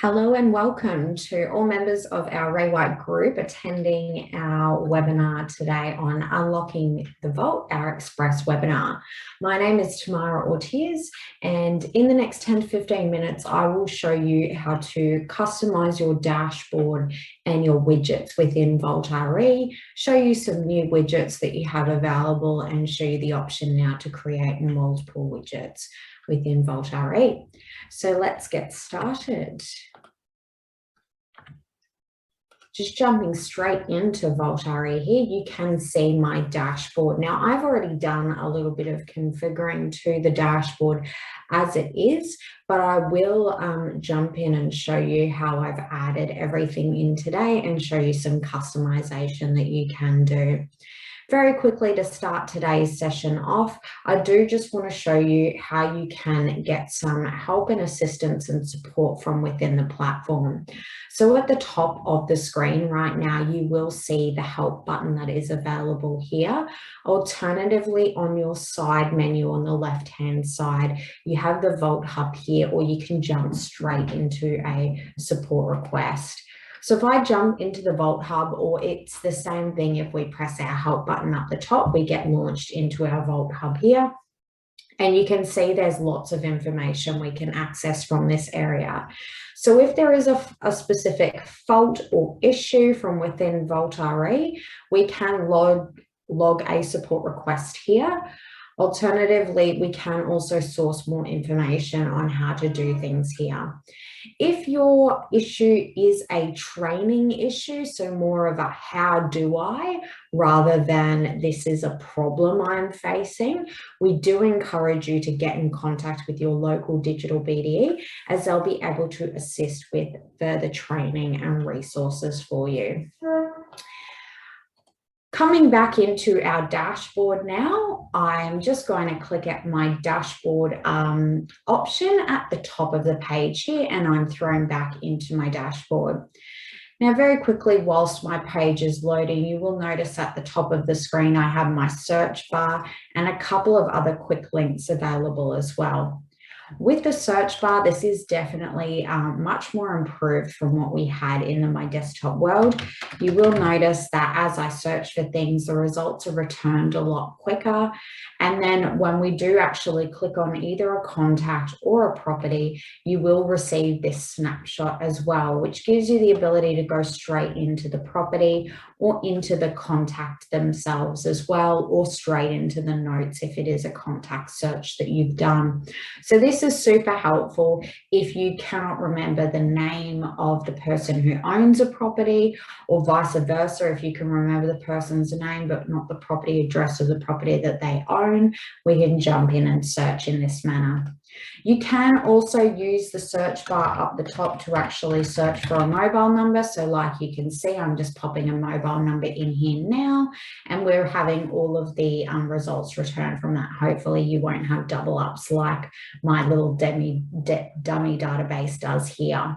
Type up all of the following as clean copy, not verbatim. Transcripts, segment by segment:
Hello and welcome to all members of our Ray group attending our webinar today on Unlocking the Vault, our Express webinar. My name is Tamara Ortiz, and in the next 10 to 15 minutes, I will show you how to customize your dashboard and your widgets within VaultRE, show you some new widgets that you have available, and show you the option now to create multiple widgets within VaultRE. So let's get started. Just jumping straight into VaultRE here, you can see my dashboard. Now, I've already done a little bit of configuring to the dashboard as it is, but I will jump in and show you how I've added everything in today and show you some customization that you can do. Very quickly to start today's session off, I do just want to show you how you can get some help and assistance and support from within the platform. So at the top of the screen right now, you will see the help button that is available here. Alternatively, on your side menu on the left-hand side, you have the Vault Hub here, or you can jump straight into a support request. So if I jump into the Vault Hub, or it's the same thing if we press our help button up the top, we get launched into our Vault Hub here. And you can see there's lots of information we can access from this area. So if there is a specific fault or issue from within VaultRE, we can log a support request here. Alternatively, we can also source more information on how to do things here. If your issue is a training issue, so more of a how do I, rather than this is a problem I'm facing, we do encourage you to get in contact with your local digital BDE, as they'll be able to assist with further training and resources for you. Coming back into our dashboard now, I'm just going to click at my dashboard option at the top of the page here, and I'm thrown back into my dashboard. Now, very quickly, whilst my page is loading, you will notice at the top of the screen, I have my search bar and a couple of other quick links available as well. With the search bar, this is definitely much more improved from what we had in the My Desktop world. You will notice that as I search for things, the results are returned a lot quicker. And then when we do actually click on either a contact or a property, you will receive this snapshot as well, which gives you the ability to go straight into the property or into the contact themselves as well, or straight into the notes if it is a contact search that you've done. So this is super helpful if you cannot remember the name of the person who owns a property, or vice versa. If you can remember the person's name but not the property address of the property that they own, we can jump in and search in this manner. You can also use the search bar up the top to actually search for a mobile number. So like you can see, I'm just popping a mobile number in here now, and we're having all of the results returned from that. Hopefully you won't have double ups like my little dummy database does here.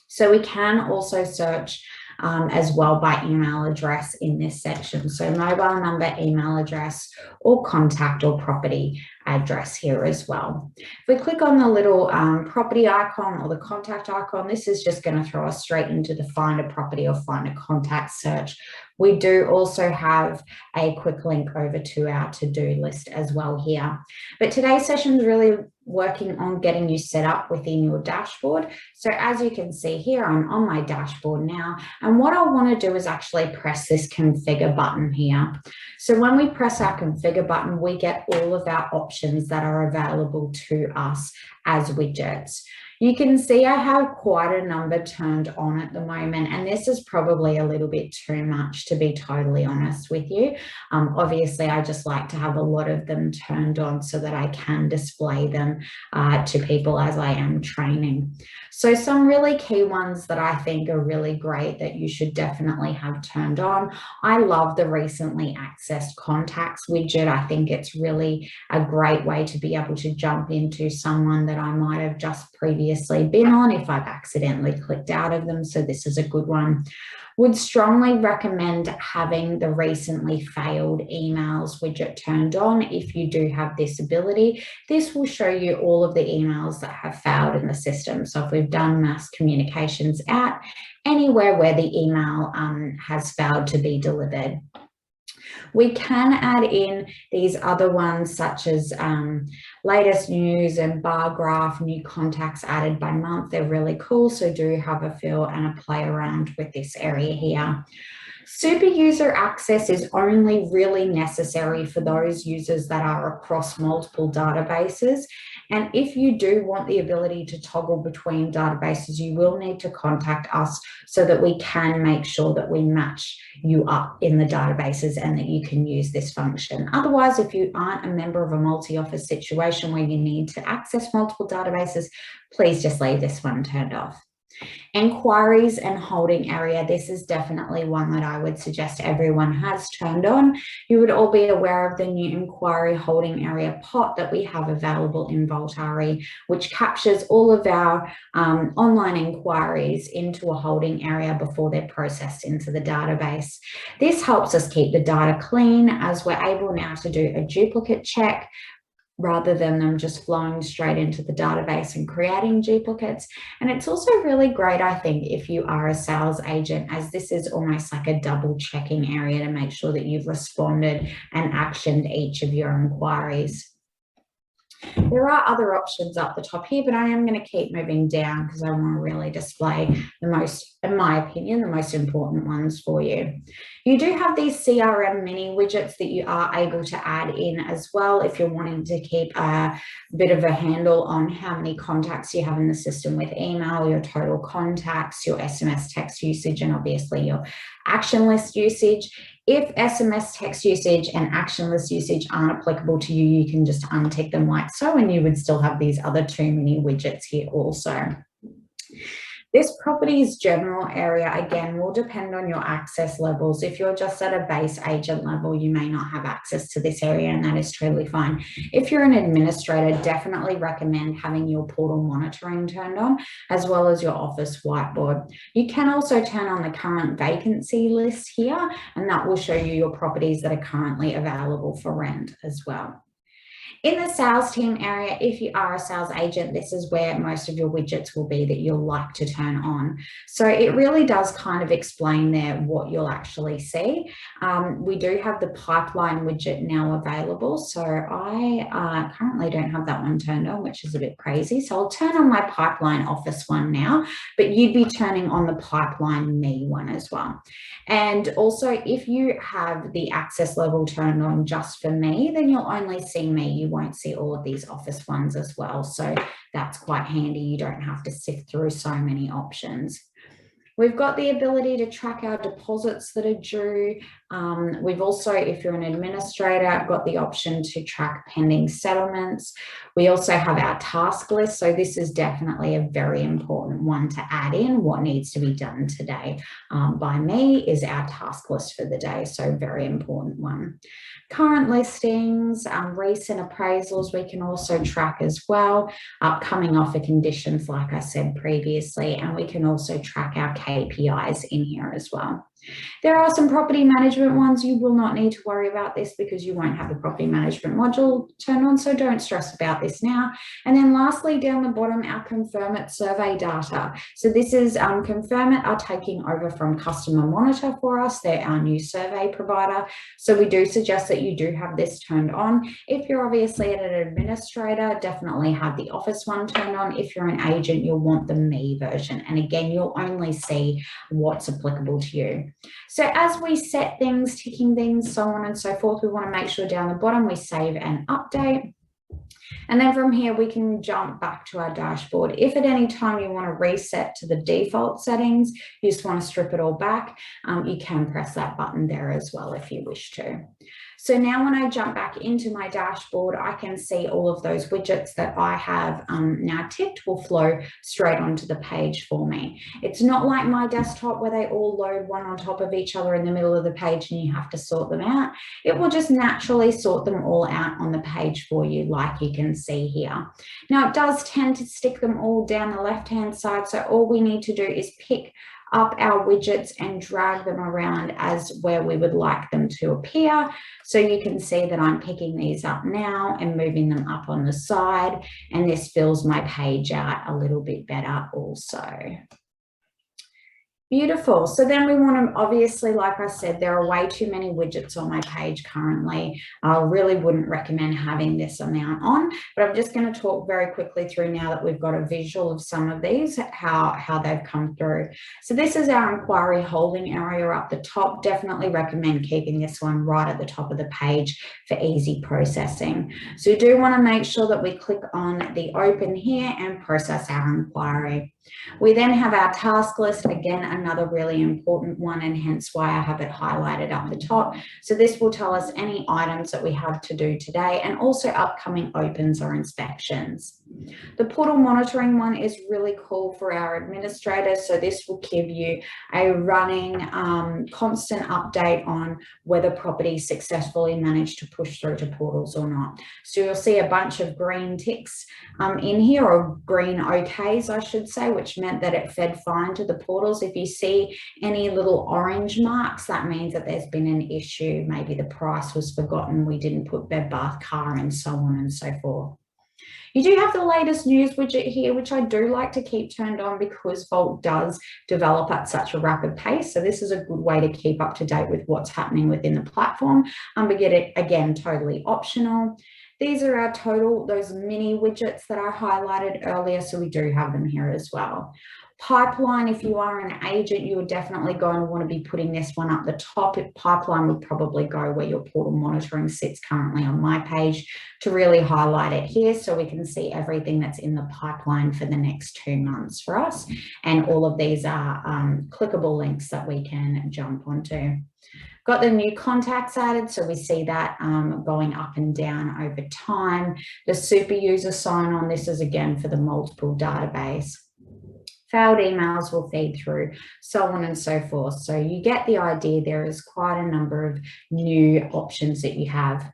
So we can also search as well by email address in this section. So mobile number, email address, or contact or property address here as well. If we click on the little property icon or the contact icon, this is just going to throw us straight into the find a property or find a contact search. We do also have a quick link over to our to-do list as well here. But today's session is really working on getting you set up within your dashboard. So as you can see here, I'm on my dashboard now, and what I want to do is actually press this configure button here. So when we press our configure button, we get all of our options that are available to us as widgets. You can see I have quite a number turned on at the moment, and this is probably a little bit too much, to be totally honest with you. Obviously, I just like to have a lot of them turned on so that I can display them to people as I am training. So some really key ones that I think are really great that you should definitely have turned on. I love the recently accessed contacts widget. I think it's really a great way to be able to jump into someone that I might have just previously previously been on if I've accidentally clicked out of them. So this is a good one. Would strongly recommend having the recently failed emails widget turned on if you do have this ability. This will show you all of the emails that have failed in the system. So if we've done mass communications out, anywhere where the email has failed to be delivered. We can add in these other ones such as latest news and bar graph, new contacts added by month. They're really cool, so do have a feel and a play around with this area here. Super user access is only really necessary for those users that are across multiple databases. And if you do want the ability to toggle between databases, you will need to contact us so that we can make sure that we match you up in the databases and that you can use this function. Otherwise, if you aren't a member of a multi-office situation where you need to access multiple databases, please just leave this one turned off. Inquiries and holding area. This is definitely one that I would suggest everyone has turned on. You would all be aware of the new inquiry holding area pot that we have available in VaultRE, which captures all of our online inquiries into a holding area before they're processed into the database. This helps us keep the data clean as we're able now to do a duplicate check, rather than them just flowing straight into the database and creating duplicates. And it's also really great, I think, if you are a sales agent, as this is almost like a double checking area to make sure that you've responded and actioned each of your inquiries. There are other options up the top here, but I am going to keep moving down because I want to really display the most, in my opinion, the most important ones for you. You do have these CRM mini widgets that you are able to add in as well if you're wanting to keep a bit of a handle on how many contacts you have in the system with email, your total contacts, your SMS text usage, and obviously your action list usage. If SMS text usage and action list usage aren't applicable to you, you can just untick them like so, and you would still have these other two mini widgets here also. This properties general area, again, will depend on your access levels. If you're just at a base agent level, you may not have access to this area, and that is totally fine. If you're an administrator, definitely recommend having your portal monitoring turned on, as well as your office whiteboard. You can also turn on the current vacancy list here, and that will show you your properties that are currently available for rent as well. In the sales team area, if you are a sales agent, this is where most of your widgets will be that you'll like to turn on. So it really does kind of explain there what you'll actually see. We do have the pipeline widget now available. So I currently don't have that one turned on, which is a bit crazy. So I'll turn on my pipeline office one now, but you'd be turning on the pipeline me one as well. And also, if you have the access level turned on just for me, then you'll only see me. You won't see all of these office ones as well. So that's quite handy. You don't have to sift through so many options. We've got the ability to track our deposits that are due. We've also, if you're an administrator, got the option to track pending settlements. We also have our task list. So this is definitely a very important one to add in. What needs to be done today by me is our task list for the day. So very important one. Current listings, recent appraisals, we can also track as well. Upcoming offer conditions, like I said previously, and we can also track our KPIs in here as well. There are some property management ones. You will not need to worry about this because you won't have the property management module turned on, so don't stress about this now. And then lastly, down the bottom, our Confirm It survey data. So this is Confirm It are taking over from Customer Monitor for us. They're our new survey provider. So we do suggest that you do have this turned on. If you're obviously an administrator, definitely have the Office one turned on. If you're an agent, you'll want the Me version. And again, you'll only see what's applicable to you. So as we set things, ticking things, so on and so forth, we want to make sure down the bottom we save and update. And then from here, we can jump back to our dashboard. If at any time you want to reset to the default settings, you just want to strip it all back, you can press that button there as well if you wish to. So now when I jump back into my dashboard, I can see all of those widgets that I have now ticked will flow straight onto the page for me. It's not like my desktop where they all load one on top of each other in the middle of the page and you have to sort them out. It will just naturally sort them all out on the page for you, like you can see here. Now, it does tend to stick them all down the left-hand side, so all we need to do is pick up our widgets and drag them around as where we would like them to appear. So you can see that I'm picking these up now and moving them up on the side, and this fills my page out a little bit better also. Beautiful. So then we want to, obviously, like I said, there are way too many widgets on my page currently. I really wouldn't recommend having this amount on, but I'm just going to talk very quickly through now that we've got a visual of some of these, how they've come through. So this is our inquiry holding area up the top. Definitely recommend keeping this one right at the top of the page for easy processing. So you do want to make sure that we click on the open here and process our inquiry. We then have our task list, again, another really important one, and hence why I have it highlighted up the top. So this will tell us any items that we have to do today and also upcoming opens or inspections. The portal monitoring one is really cool for our administrators. So this will give you a running constant update on whether properties successfully managed to push through to portals or not. So you'll see a bunch of green ticks in here, or green OKs, I should say, which meant that it fed fine to the portals. If you see any little orange marks, that means that there's been an issue. Maybe the price was forgotten, we didn't put bed, bath, car, and so on and so forth. You do have the latest news widget here, which I do like to keep turned on because Vault does develop at such a rapid pace. So this is a good way to keep up to date with what's happening within the platform. But get it, again, totally optional. These are our total, those mini widgets that I highlighted earlier. So we do have them here as well. Pipeline, if you are an agent, you are definitely going to want to be putting this one up the top. Pipeline would probably go where your portal monitoring sits currently on my page to really highlight it here so we can see everything that's in the pipeline for the next 2 months for us. And all of these are clickable links that we can jump onto. Got the new contacts added, so we see that going up and down over time. The super user sign on, this is again for the multiple database. Failed emails will feed through, so on and so forth. So you get the idea. There is quite a number of new options that you have.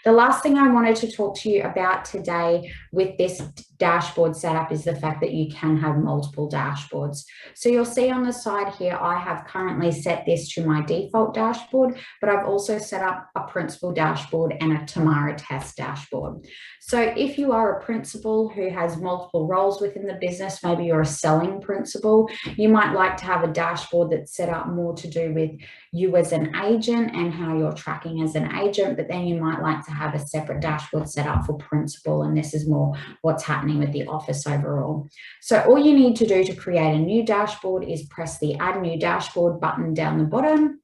The last thing I wanted to talk to you about today with this dashboard setup is the fact that you can have multiple dashboards. So you'll see on the side here, I have currently set this to my default dashboard, but I've also set up a principal dashboard and a Tamara test dashboard. So if you are a principal who has multiple roles within the business, maybe you're a selling principal, you might like to have a dashboard that's set up more to do with you as an agent and how you're tracking as an agent, but then you might like to have a separate dashboard set up for principal, and this is more what's happening with the office overall. So all you need to do to create a new dashboard is press the Add New Dashboard button down the bottom.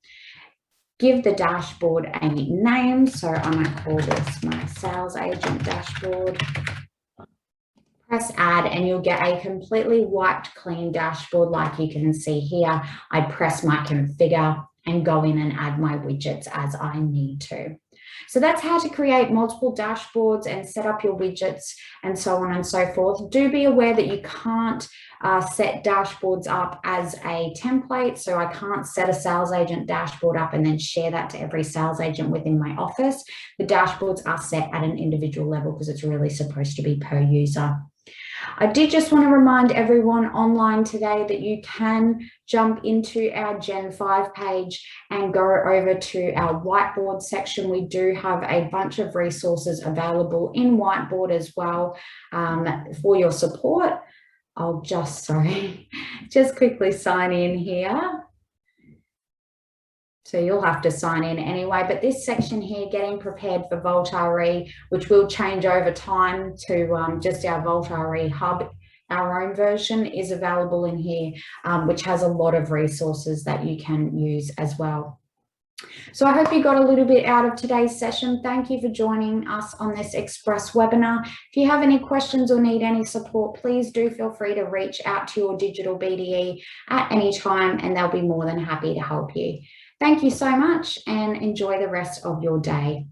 Give the dashboard a name. So I might call this my sales agent dashboard. Press add and you'll get a completely wiped clean dashboard like you can see here. I press my configure and go in and add my widgets as I need to. So that's how to create multiple dashboards and set up your widgets and so on and so forth. Do be aware that you can't set dashboards up as a template. So I can't set a sales agent dashboard up and then share that to every sales agent within my office. The dashboards are set at an individual level because it's really supposed to be per user. I did just want to remind everyone online today that you can jump into our Gen 5 page and go over to our whiteboard section. We do have a bunch of resources available in whiteboard as well for your support. I'll just quickly sign in here. So you'll have to sign in anyway, but this section here, getting prepared for VaultRE, which will change over time to just our VaultRE hub, our own version is available in here, which has a lot of resources that you can use as well. So I hope you got a little bit out of today's session. Thank you for joining us on this express webinar. If you have any questions or need any support, please do feel free to reach out to your digital BDE at any time and they'll be more than happy to help you. Thank you so much and enjoy the rest of your day.